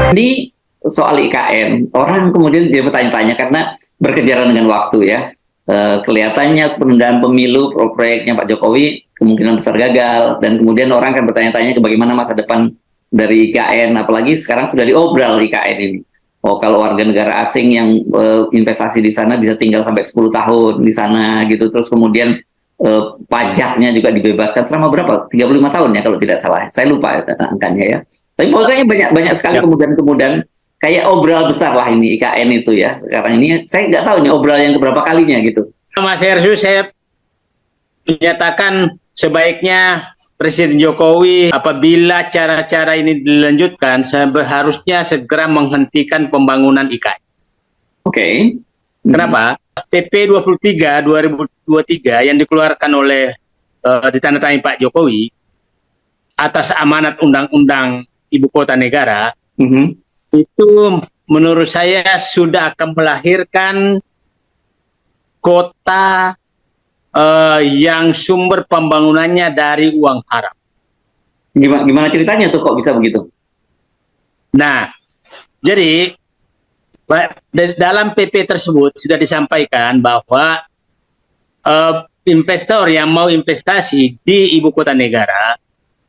Jadi soal IKN, orang kemudian dia bertanya-tanya karena berkejaran dengan waktu ya. Kelihatannya penundaan pemilu proyeknya Pak Jokowi kemungkinan besar gagal, dan kemudian orang akan bertanya-tanya ke bagaimana masa depan dari IKN, apalagi sekarang sudah diobral IKN ini. Oh, kalau warga negara asing yang investasi di sana bisa tinggal sampai 10 tahun di sana gitu, terus kemudian pajaknya juga dibebaskan selama berapa? 35 tahun ya kalau tidak salah. Saya lupa angkanya ya. Tapi pokoknya banyak sekali kemudian kayak obral besar lah ini IKN itu ya. Sekarang ini saya nggak tahu ini obral yang keberapa kalinya gitu. Mas Hersu, saya menyatakan sebaiknya Presiden Jokowi apabila cara-cara ini dilanjutkan seharusnya segera menghentikan pembangunan IKN. Oke. Kenapa? PP 23 2023 yang dikeluarkan oleh ditandatangani Pak Jokowi atas amanat Undang-Undang Ibu Kota Negara, itu menurut saya sudah akan melahirkan kota yang sumber pembangunannya dari uang haram. Gimana ceritanya tuh kok bisa begitu? Nah, jadi dalam PP tersebut sudah disampaikan bahwa investor yang mau investasi di ibu kota negara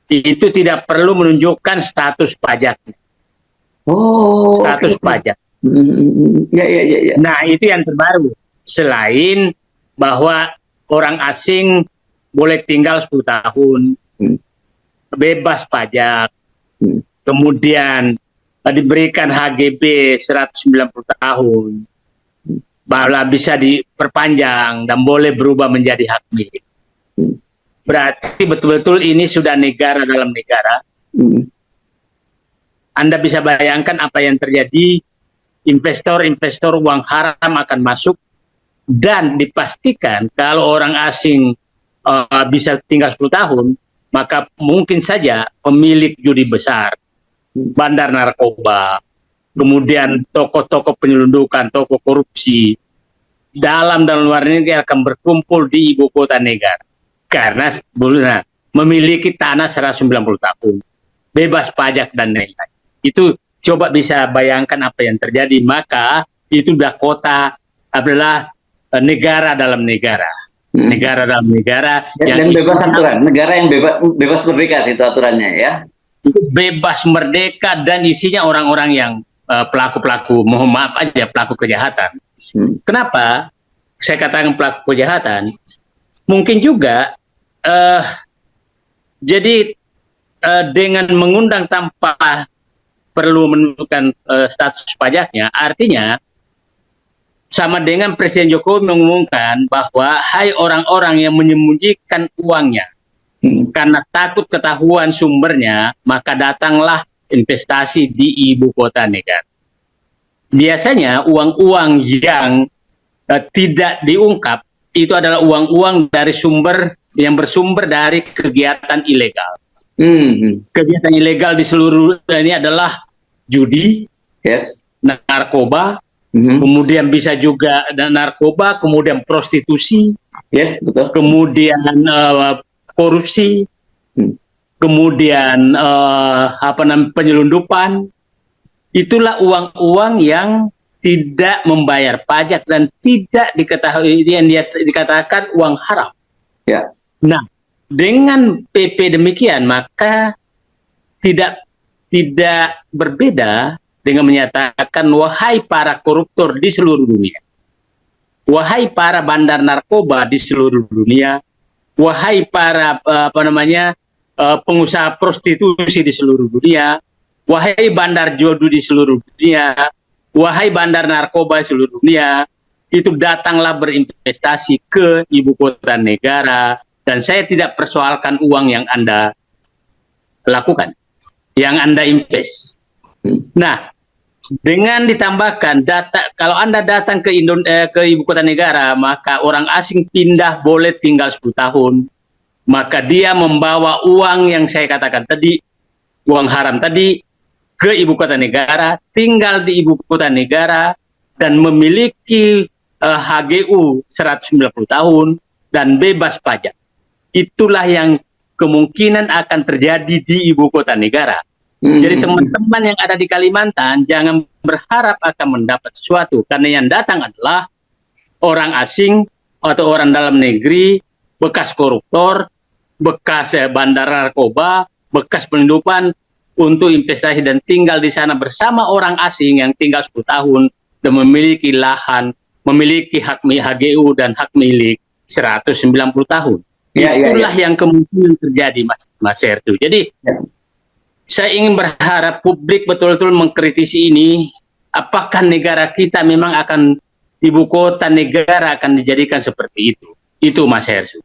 itu tidak perlu menunjukkan status pajak. Oh, status pajak. Ya. Nah, itu yang terbaru. Selain bahwa orang asing boleh tinggal 10 tahun, bebas pajak, kemudian diberikan HGB 190 tahun, bahwa bisa diperpanjang dan boleh berubah menjadi hak milik. Berarti betul-betul ini sudah negara dalam negara. Anda bisa bayangkan apa yang terjadi, investor-investor uang haram akan masuk, dan dipastikan kalau orang asing bisa tinggal 10 tahun, maka mungkin saja pemilik judi besar, bandar narkoba, kemudian tokoh-tokoh penyelundupan, tokoh korupsi, dalam dan luar negeri akan berkumpul di ibu kota negara. Karena sebelumnya memiliki tanah 190 tahun, bebas pajak dan lain-lain. Itu coba bisa bayangkan apa yang terjadi, maka itu sudah kota adalah negara dalam negara. Negara dalam negara yang bebas aturan, negara yang bebas merdeka itu aturannya ya. Itu bebas merdeka dan isinya orang-orang yang pelaku-pelaku, mohon maaf aja, pelaku kejahatan. Kenapa saya katakan pelaku kejahatan? Mungkin juga jadi dengan mengundang tanpa perlu menentukan status pajaknya, artinya sama dengan Presiden Jokowi mengumumkan bahwa hai orang-orang yang menyembunyikan uangnya karena takut ketahuan sumbernya, maka datanglah investasi di ibu kota negara. Biasanya uang-uang yang tidak diungkap itu adalah uang-uang dari sumber yang bersumber dari kegiatan ilegal. Kegiatan ilegal di seluruh ini adalah judi, narkoba, kemudian bisa juga narkoba, kemudian prostitusi, betul. Kemudian korupsi, kemudian penyelundupan. Itulah uang-uang yang tidak membayar pajak dan tidak diketahui, yang dia dikatakan uang haram. Ya. Nah, dengan PP demikian maka tidak berbeda dengan menyatakan wahai para koruptor di seluruh dunia, wahai para bandar narkoba di seluruh dunia, wahai para pengusaha prostitusi di seluruh dunia, wahai bandar jodoh di seluruh dunia, wahai bandar narkoba di seluruh dunia, itu datanglah berinvestasi ke ibu kota negara. Dan saya tidak persoalkan uang yang Anda lakukan, yang Anda invest. Nah, dengan ditambahkan data, kalau Anda datang ke ibu kota negara, maka orang asing pindah boleh tinggal 10 tahun, maka dia membawa uang yang saya katakan tadi, uang haram tadi, ke ibu kota negara, tinggal di ibu kota negara, dan memiliki HGU 190 tahun, dan bebas pajak. Itulah yang kemungkinan akan terjadi di ibu kota negara. Jadi teman-teman yang ada di Kalimantan jangan berharap akan mendapat sesuatu, karena yang datang adalah orang asing atau orang dalam negeri, bekas koruptor, bekas bandar narkoba, bekas penyelundupan untuk investasi dan tinggal di sana bersama orang asing yang tinggal 10 tahun dan memiliki lahan, memiliki hak HGU dan hak milik 190 tahun. Itulah yang kemungkinan terjadi, Mas Sertu. Jadi saya ingin berharap publik betul-betul mengkritisi ini, apakah negara kita memang akan, ibu kota negara akan dijadikan seperti itu. Itu Mas Hersu.